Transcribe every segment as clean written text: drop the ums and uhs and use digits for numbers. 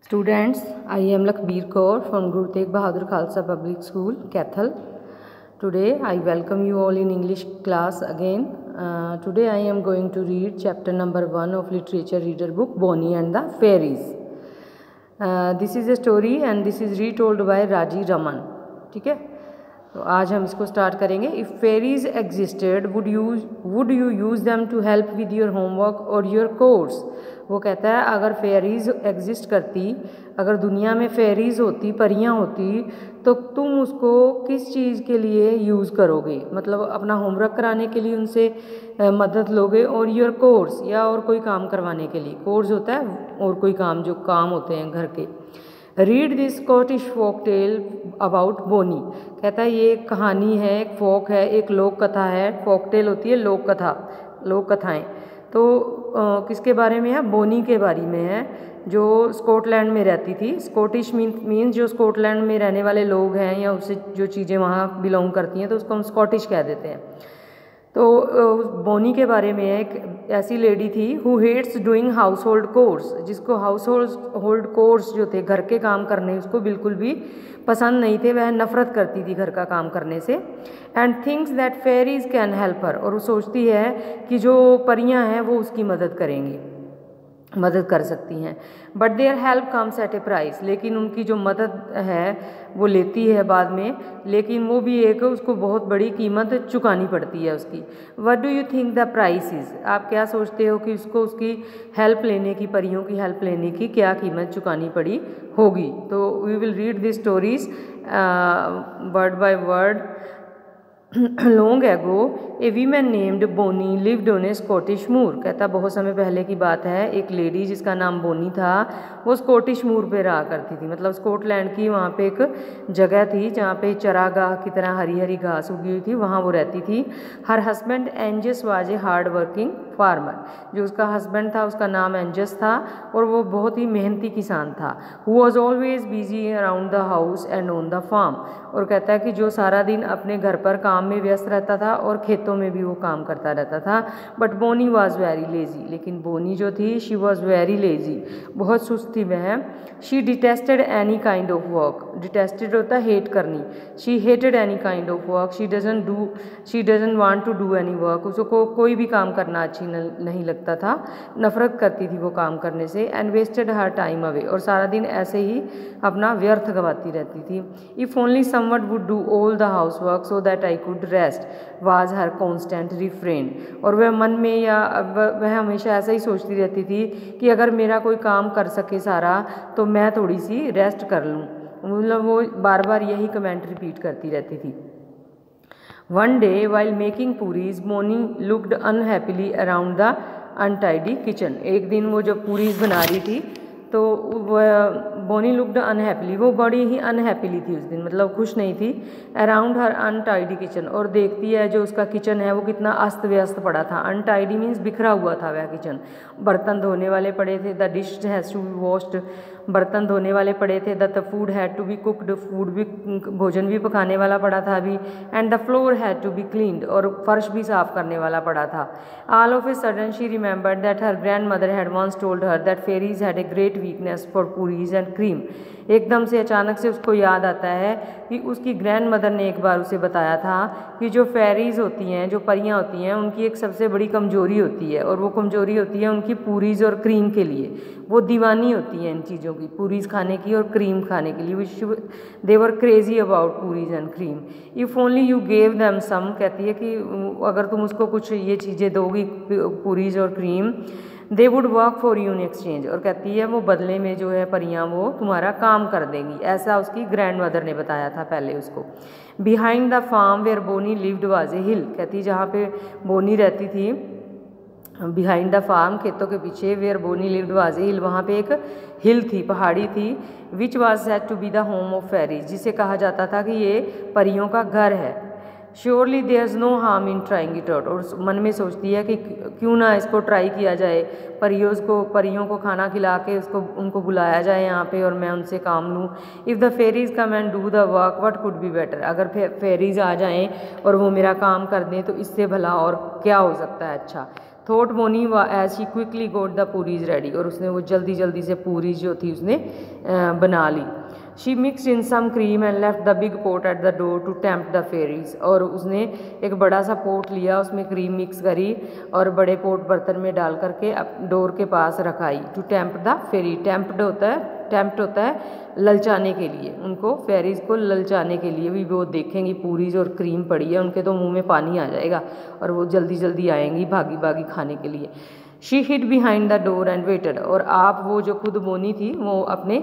Students, I am Lakbir Kaur from Guru Tegh Bahadur Khalsa Public School, Cathal. Today I welcome you all in English class again. Today I am going to read chapter number 1 of literature reader book Bonnie and the Fairies. This is a story and this is retold by Raji Raman. ठीक है, तो आज हम इसको start करेंगे. If fairies existed would you use them to help with your homework और your chores. वो कहता है अगर फेरीज एग्जिस्ट करती, अगर दुनिया में फेरीज होती, परियां होती, तो तुम उसको किस चीज़ के लिए यूज़ करोगे. मतलब अपना होमवर्क कराने के लिए उनसे मदद लोगे, और योर कोर्स या और कोई काम करवाने के लिए. कोर्स होता है और कोई काम, जो काम होते हैं घर के. Read this Scottish folk tale about Bonnie. कहता है ये एक कहानी है, एक फोक है, एक लोक कथा है. फोक टेल होती है लोक कथा, लोक कथाएँ. तो किसके बारे में है? बोनी के बारे में है, जो स्कॉटलैंड में रहती थी. स्कॉटिश मीन्स जो स्कॉटलैंड में रहने वाले लोग हैं या उससे जो चीज़ें वहाँ बिलोंग करती हैं, तो उसको हम स्कॉटिश कह देते हैं. तो बोनी के बारे में एक ऐसी लेडी थी who hates doing household chores, जिसको हाउस होल्ड कोर्स जो थे, घर के काम करने, उसको बिल्कुल भी पसंद नहीं थे. वह नफ़रत करती थी घर का काम करने से. And thinks that fairies can help her, और वो सोचती है कि जो परियां हैं वो उसकी मदद करेंगी, मदद कर सकती हैं. But their help comes at a price, लेकिन उनकी जो मदद है वो लेती है बाद में, लेकिन वो भी एक उसको बहुत बड़ी कीमत चुकानी पड़ती है उसकी. What do you think the price is, आप क्या सोचते हो कि उसको उसकी हेल्प लेने की, परियों की हेल्प लेने की क्या कीमत चुकानी पड़ी होगी. तो we will read this stories word by word. Long ago a women named Bonnie lived on a Scottish moor. कहता बहुत समय पहले की बात है, एक लेडी जिसका नाम बोनी था, वो स्कॉटिश मूर पे रहा करती थी. मतलब स्कॉटलैंड की वहाँ पे एक जगह थी जहाँ पे चरागाह की तरह हरी हरी घास उगी हुई थी, वहाँ वो रहती थी. Her husband Angus was a hard working farmer. जो उसका हस्बैंड था उसका नाम एंजस था, और वो बहुत ही मेहनती किसान था. Who was always busy around the house and on the farm. और कहता है कि जो सारा दिन अपने घर पर काम में व्यस्त रहता था और खेतों में भी वो काम करता रहता था. But Bonnie was very lazy, लेकिन बोनी जो थी, शी वॉज वेरी लेजी, बहुत सुस्त थी वह. She detested any kind of work. Detested होता है हेट करनी. She hated any kind of work. She doesn't want to do any work. उसको कोई भी काम करना अच्छी नहीं लगता था, नफरत करती थी वो काम करने से. And wasted her time away, और सारा दिन ऐसे ही अपना व्यर्थ गवाती रहती थी. If only someone would do all the house work so that I could rest was her constant refrain. और वह मन में, या वह हमेशा ऐसा ही सोचती रहती थी कि अगर मेरा कोई काम कर सके सारा, तो मैं थोड़ी सी रेस्ट कर लूँ. मतलब वो बार बार यही कमेंट रिपीट करती रहती थी. One day while making puris, Bonnie looked unhappily around the untidy kitchen. एक दिन वो जब पूरीज बना रही थी, तो बोनी लुक्ड अनहैप्पीली, वो बड़ी ही अनहैप्पीली थी उस दिन, मतलब खुश नहीं थी. अराउंड हर अनटाइडी किचन, और देखती है जो उसका किचन है वो कितना अस्त व्यस्त पड़ा था. अनटाइडी मीन्स बिखरा हुआ था वह किचन. बर्तन धोने वाले पड़े थे. The dish has to be washed, बर्तन धोने वाले पड़े थे. The food had to be cooked, food भी, भोजन भी पकाने वाला पड़ा था अभी. And the floor had to be cleaned, और फर्श भी साफ करने वाला पड़ा था. All of a sudden she remembered that her grandmother had once told her that fairies had a great weakness for porridge and cream. एकदम से अचानक से उसको याद आता है कि उसकी ग्रैंड मदर ने एक बार उसे बताया था कि जो फेरीज होती हैं, जो परियां होती हैं, उनकी एक सबसे बड़ी कमजोरी होती है, और वो कमजोरी होती है उनकी पूरीज और क्रीम के लिए. वो दीवानी होती हैं इन चीज़ों की, पूरीज खाने की और क्रीम खाने के लिए. They were crazy about berries and cream. If only you gave them some, कहती है कि अगर तुम उसको कुछ ये चीज़ें दोगी, पूरीज और cream, they would work for you in exchange. और कहती है वो बदले में जो है परियां वो तुम्हारा काम कर देंगी. ऐसा उसकी ग्रैंड मदर ने बताया था पहले उसको. Behind the farm where Bonnie lived was a hill. कहती जहाँ पे बोनी रहती थी, बिहाइंड द फार्म, खेतों के पीछे, where Bonnie lived was a hill, वहाँ पे एक हिल थी, पहाड़ी थी. Which was said to be the home of fairies, जिसे कहा जाता था कि ये परियों का घर है. Surely there is no harm in trying it out. और मन में सोचती है कि क्यों ना इसको ट्राई किया जाए, परियों को खाना खिला के उनको बुलाया जाए यहाँ पे, और मैं उनसे काम लूँ. If the fairies come and do the work what could be better. अगर फेरीज आ जाएं और वो मेरा काम कर दें तो इससे भला और क्या हो सकता है अच्छा. Thought Bonnie as she quickly got the porridge ready, और उसने वो जल्दी जल्दी से पूरी जो थी उसने बना ली। She mixed in some cream and left the big pot at the door to tempt the fairies, और उसने एक बड़ा सा पोट लिया, उसमें क्रीम मिक्स करी और बड़े पोट बर्तन में डाल करके डोर के पास रखाई। To tempt the fairy, tempt होता है ललचाने के लिए, उनको फेरीज को ललचाने के लिए भी वो देखेंगी पूरीज और क्रीम पड़ी है, उनके तो मुंह में पानी आ जाएगा और वो जल्दी जल्दी आएंगी भागी भागी खाने के लिए। She hid behind the door and waited, और आप वो जो खुद बोनी थी वो अपने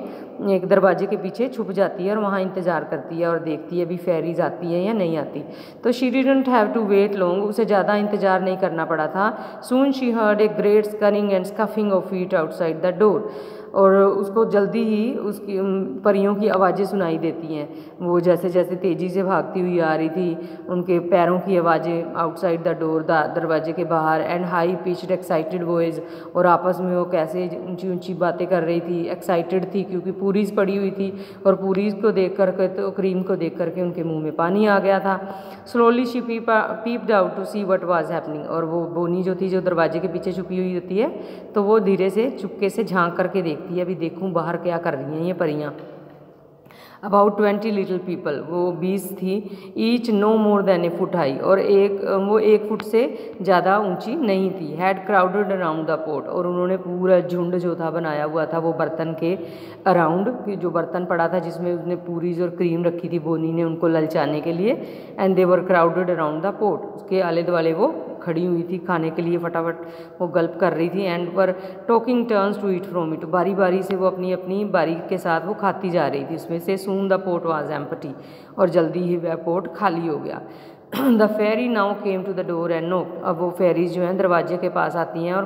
एक दरवाजे के पीछे छुप जाती है और वहाँ इंतज़ार करती है और देखती है अभी फेरीज आती है या नहीं आती। तो she didn't have to wait long, उसे ज़्यादा इंतज़ार नहीं करना पड़ा था। Soon she heard a great scanning and scuffing of feet outside the door, और उसको जल्दी ही उसकी परियों की आवाज़ें सुनाई देती हैं। वो जैसे जैसे तेज़ी से भागती हुई आ रही थी, उनके पैरों की आवाज़ें आउटसाइड द डोर, दरवाजे के बाहर। And high pitched excited voice, और आपस में वो कैसे ऊंची ऊंची बातें कर रही थी, एक्साइटेड थी क्योंकि पूरीज पड़ी हुई थी, और पूरीज को देख करके तो क्रीम को देख करके उनके मुंह में पानी आ गया था। Slowly she peeped out to see what was happening, और वो बोनी जो थी जो दरवाजे के पीछे छुपी हुई होती है, तो वो धीरे से चुपके से झांक करके देखती है, अभी देखूं बाहर क्या कर रही हैं ये परियां। अबाउट 20 लिटिल पीपल, वो 20 थी, each no more than a foot high, और वो 1 फुट से ज़्यादा ऊंची नहीं थी। Had crowded around the pot, और उन्होंने पूरा झुंड जो था बनाया हुआ था वो बर्तन के अराउंड, जो बर्तन पड़ा था जिसमें उसने पूरीज और क्रीम रखी थी बोनी ने उनको ललचाने के लिए। And they were crowded around the pot, उसके आले दुआले वो खड़ी हुई थी खाने के लिए, फटाफट वो गल्प कर रही थी। एंड पर taking turns to eat from it, बारी बारी से वो अपनी अपनी बारी के साथ वो खाती जा रही थी उसमें से। Soon the pot was empty, और जल्दी ही वह पोट खाली हो गया। The fairy now came to the door and knock, अब वो फेरीज जो हैं दरवाजे के पास आती हैं और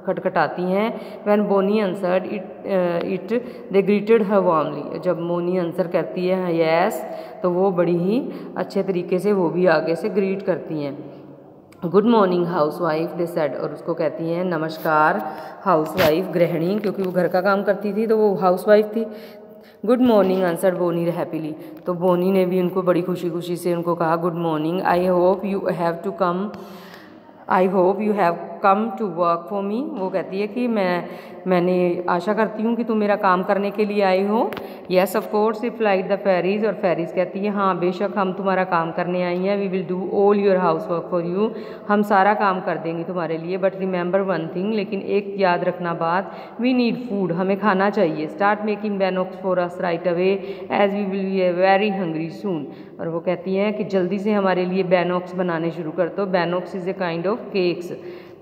खटखटाती हैं। When Bonnie answered it they greeted her warmly, जब बोनी आंसर करती है यस, तो वो बड़ी ही अच्छे तरीके से वो भी आगे से ग्रीट करती हैं। Good morning house wife they said, और उसको कहती हैं नमस्कार हाउस वाइफ, गृहिणी, क्योंकि वो घर का काम करती थी तो वो हाउस वाइफ थी। गुड मॉर्निंग आंसर्ड बोनी हैप्पीली, तो बोनी ने भी उनको बड़ी खुशी खुशी से उनको कहा good morning. I hope you have come to work for me, वो कहती है कि मैंने आशा करती हूँ कि तुम मेरा काम करने के लिए आई हो। Yes of course replied the fairies, और फेरीज कहती है हाँ बेशक हम तुम्हारा काम करने आई हैं। We will do all your housework for you, हम सारा काम कर देंगे तुम्हारे लिए। बट रिमेंबर वन थिंग, लेकिन एक याद रखना बात, वी नीड फूड, हमें खाना चाहिए। Start making bannocks for us right away as we will be very hungry soon, और वो कहती हैं कि जल्दी से हमारे लिए बैनॉक्स बनाने शुरू कर दो। Bannocks is a kind of cakes,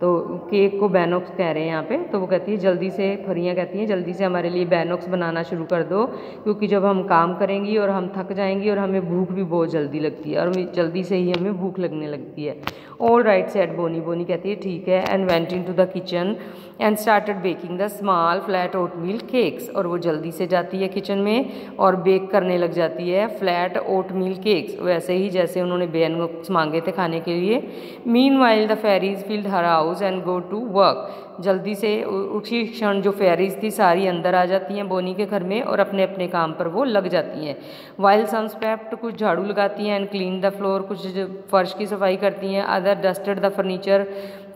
तो केक को बैनॉक्स कह रहे हैं यहाँ पे। तो वो कहती है जल्दी से, फरियाँ कहती हैं जल्दी से हमारे लिए बैनॉक्स बनाना शुरू कर दो, क्योंकि जब हम काम करेंगी और हम थक जाएंगी और हमें भूख भी बहुत जल्दी लगती है, और जल्दी से ही हमें भूख लगने लगती है। All right said Bonnie, Bonnie कहती है ठीक है। And went into the kitchen and started baking the small flat oatmeal cakes, और वो जल्दी से जाती है किचन में और बेक करने लग जाती है फ्लैट ओटमील केक्स, वैसे ही जैसे उन्होंने बैनॉक्स मांगे थे खाने के लिए। Meanwhile the fairies filled her house and go to work, जल्दी से उसी क्षण जो फेरीज थी सारी अंदर आ जाती हैं बोनी के घर में और अपने अपने काम पर वो लग जाती हैं। वाइल सम स्वेप्ट, कुछ झाड़ू लगाती हैं, एंड क्लीन द फ्लोर, कुछ फर्श की सफाई करती हैं। अदर डस्टेड द फर्नीचर,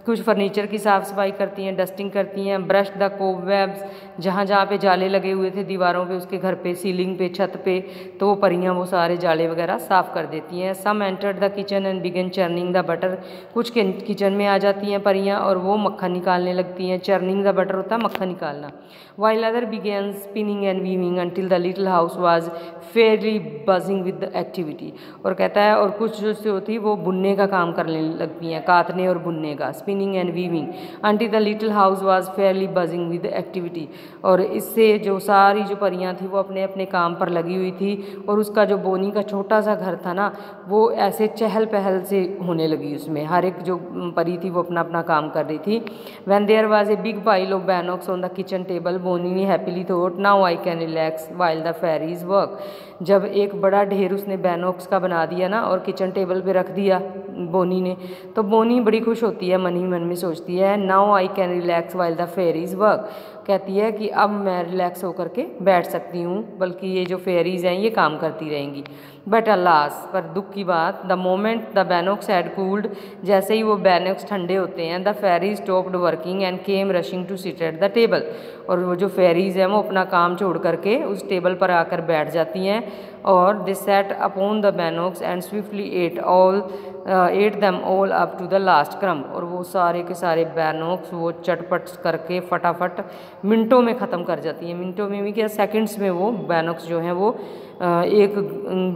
कुछ फर्नीचर की साफ़ सफाई करती हैं, डस्टिंग करती हैं। ब्रश द कोबवेब्स, जहाँ जहाँ पे जाले लगे हुए थे दीवारों पे, उसके घर पे, सीलिंग पे, छत पे, तो वो परियां वो सारे जाले वगैरह साफ़ कर देती हैं। Some entered the kitchen and began churning the butter, कुछ किचन में आ जाती हैं परियां और वो मक्खन निकालने लगती हैं। चर्निंग द बटर होता है मक्खन निकालना। While other began spinning and weaving until the little house was fairly buzzing with the activity, और कहता है और कुछ जो होती वो बुनने का काम करने लगती हैं, काटने और बुनने का, spinning and weaving. Until the little house was fairly buzzing with activity, और इससे जो सारी जो परियां थी वो अपने अपने काम पर लगी हुई थी, और उसका जो बोनी का छोटा सा घर था ना वो ऐसे चहल पहल से होने लगी, उसमें हर एक जो परी थी वो अपना अपना काम कर रही थी। When there was a big pile of bannocks on the kitchen table, Bonnie ने happily thought now I can relax while the fairies work. जब एक बड़ा ढेर उसने बैनॉक्स का बना दिया ना और किचन टेबल पे रख दिया बोनी ने, तो बोनी बड़ी खुश होती है, मन ही मन में सोचती है now I can relax while the fairies work. कहती है कि अब मैं रिलैक्स होकर के बैठ सकती हूँ, बल्कि ये जो फेरीज हैं ये काम करती रहेंगी। बट अलास, पर दुख की बात, the moment the bannocks had cooled, जैसे ही वो बैनॉक्स ठंडे होते हैं, the fairies stopped working and came rushing to sit at the table, और वो जो फेरीज हैं वो अपना काम छोड़ करके उस टेबल पर आकर बैठ जाती हैं। और they set upon the bannocks and swiftly ate them all up to the last crumb, और वो सारे के सारे बैनॉक्स वो चटपट करके फटाफट मिनटों में ख़त्म कर जाती हैं। मिनटों में भी क्या, सेकंड्स में वो बैनॉक्स जो हैं वो एक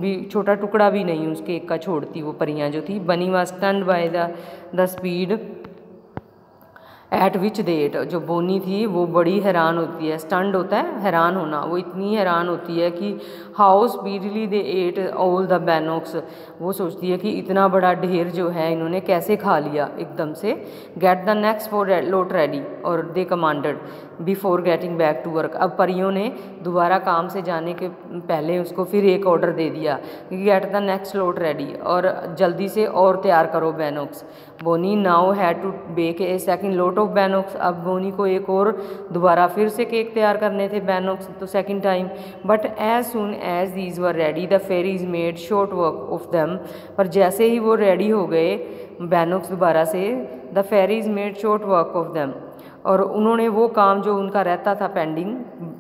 भी छोटा टुकड़ा भी नहीं उस केक का छोड़ती वो परियां जो थी। Bonnie was stunned by the speed at which they ate, जो बोनी थी वो बड़ी हैरान होती है। स्टंड होता है हैरान होना, वो इतनी हैरान होती है कि how speedily they ate all the bannocks, वो सोचती है कि इतना बड़ा ढेर जो है इन्होंने कैसे खा लिया एकदम से। Get the next for lot ready, और they commanded before getting back to work, अब परियों ने दोबारा काम से जाने के पहले उसको फिर एक ऑर्डर दे दिया कि get the next lot ready, और जल्दी से और तैयार करो bannocks. Bonnie now had to bake a second lot of bannocks, अब बोनी को एक और दोबारा फिर से केक तैयार करने थे बैनॉक्स, तो second time. But as soon as these were ready the fairies made short work of them, पर जैसे ही वो रेडी हो गए बैनॉक्स दोबारा से, the fairies made short work of them, और उन्होंने वो काम जो उनका रहता था पेंडिंग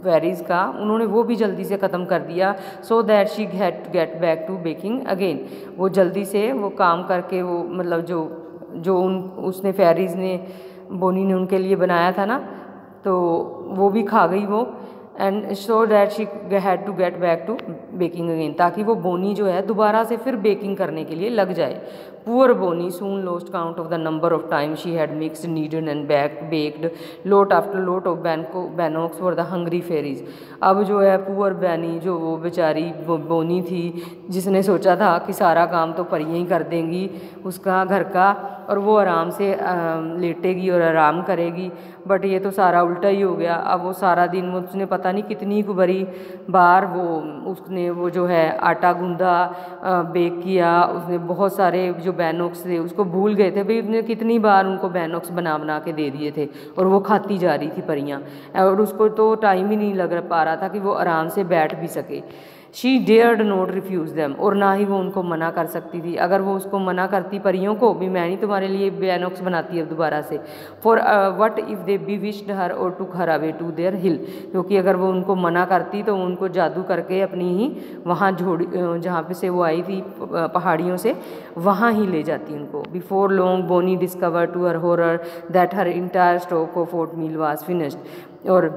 फेरीज का, उन्होंने वो भी जल्दी से ख़त्म कर दिया। So that she had to get back to baking again, वो जल्दी से वो काम करके वो मतलब जो उसने फेरीज ने बोनी ने उनके लिए बनाया था ना, तो वो भी खा गई वो। And so that she had to get back to baking again, ताकि वो बोनी जो है दोबारा से फिर बेकिंग करने के लिए लग जाए। Poor Bonnie soon lost count of the number of time she had mixed, kneaded and baked lot after lot of bannocks for the hungry fairies. अब जो है पुअर बैनी, जो वो बेचारी बोनी थी जिसने सोचा था कि सारा काम तो परियां ही कर देंगी उसका घर का, और वो आराम से लेटेगी और आराम करेगी, बट ये तो सारा उल्टा ही हो गया। अब वो सारा दिन उसने पता नहीं कितनी बड़ी बार उसने वो जो है आटा गूंदा, बेक किया, उसने बहुत सारे जो बैनॉक्स थे उसको भूल गए थे भाई, उसने कितनी बार उनको बैनॉक्स बना के दे दिए थे, और वो खाती जा रही थी परियां, और उसको तो टाइम ही नहीं लग पा रहा था कि वो आराम से बैठ भी सके। She dared not refuse them, और ना ही वो उनको मना कर सकती थी। अगर वो उसको मना करती परियों को भी, मैं नहीं तुम्हारे लिए बैनॉक्स बनाती है दोबारा से, for what if they bewitched her और took her away to their hill, क्योंकि अगर वो उनको मना करती तो उनको जादू करके अपनी ही वहाँ जहाँ पे से वो आई थी पहाड़ियों से, वहाँ ही ले जाती उनको। Before long Bonnie discover to her horror that her entire stock of oatmeal was finished, और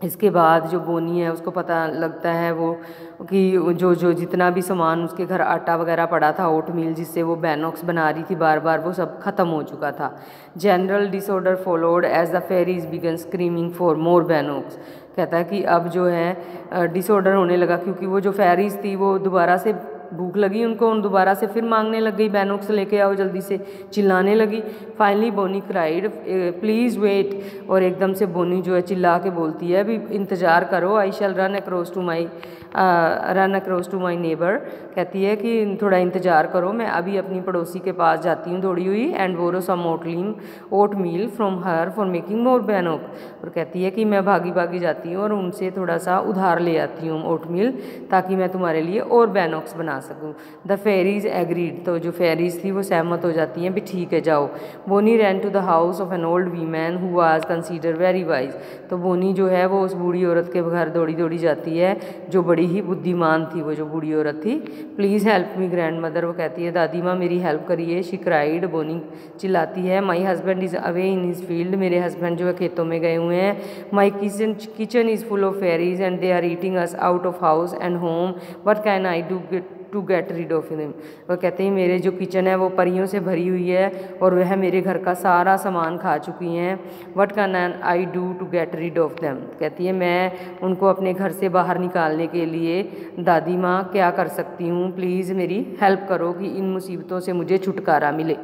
इसके बाद जो बोनी है उसको पता लगता है वो कि जो जितना भी सामान उसके घर आटा वगैरह पड़ा था, ओट मील जिससे वो बैनॉक्स बना रही थी बार बार, वो सब ख़त्म हो चुका था। General disorder followed as the fairies began screaming for more bannocks, कहता है कि अब जो है डिसऑर्डर होने लगा, क्योंकि वो जो फेरीज थी वो दोबारा से भूख लगी उनको, उन दोबारा से फिर मांगने लग गई बैनॉक्स लेके आओ जल्दी से, चिल्लाने लगी। Finally Bonnie cried please wait, और एकदम से बोनी जो है चिल्ला के बोलती है अभी इंतज़ार करो, I shall run across to my neighbour, कहती है कि थोड़ा इंतज़ार करो, मैं अभी अपनी पड़ोसी के पास जाती हूँ दौड़ी हुई, and borrow some oat meal from her for making more bannock, और कहती है कि मैं भागी जाती हूँ और उनसे थोड़ा सा उधार ले आती हूँ ओट मील, ताकि मैं तुम्हारे लिए और बैनॉक्स बना सकूं। द फेरीज एग्रीड, तो जो फेरीज थी वो सहमत हो जाती हैं भी ठीक है जाओ। Bonnie ran to the house of an old woman who was consider very wise, तो बोनी जो है वो उस बूढ़ी औरत के घर दौड़ी जाती है जो बड़ी ही बुद्धिमान थी, वो जो बूढ़ी औरत थी। Please help me grand mother, वो कहती है दादी माँ मेरी हेल्प करिए। शी क्राइड, बोनी चिल्लाती है, my husband is away in his field, मेरे हस्बैंड जो है खेतों में गए हुए हैं। My kitchen is full of fairies and they are eating us out of house and home, what can I do to get rid of him, वो कहते हैं मेरे जो किचन है वो परियों से भरी हुई है और वह मेरे घर का सारा सामान खा चुकी हैं। What can I do to get rid of them, कहती है मैं उनको अपने घर से बाहर निकालने के लिए दादी माँ क्या कर सकती हूँ, प्लीज़ मेरी हेल्प करो कि इन मुसीबतों से मुझे छुटकारा मिले।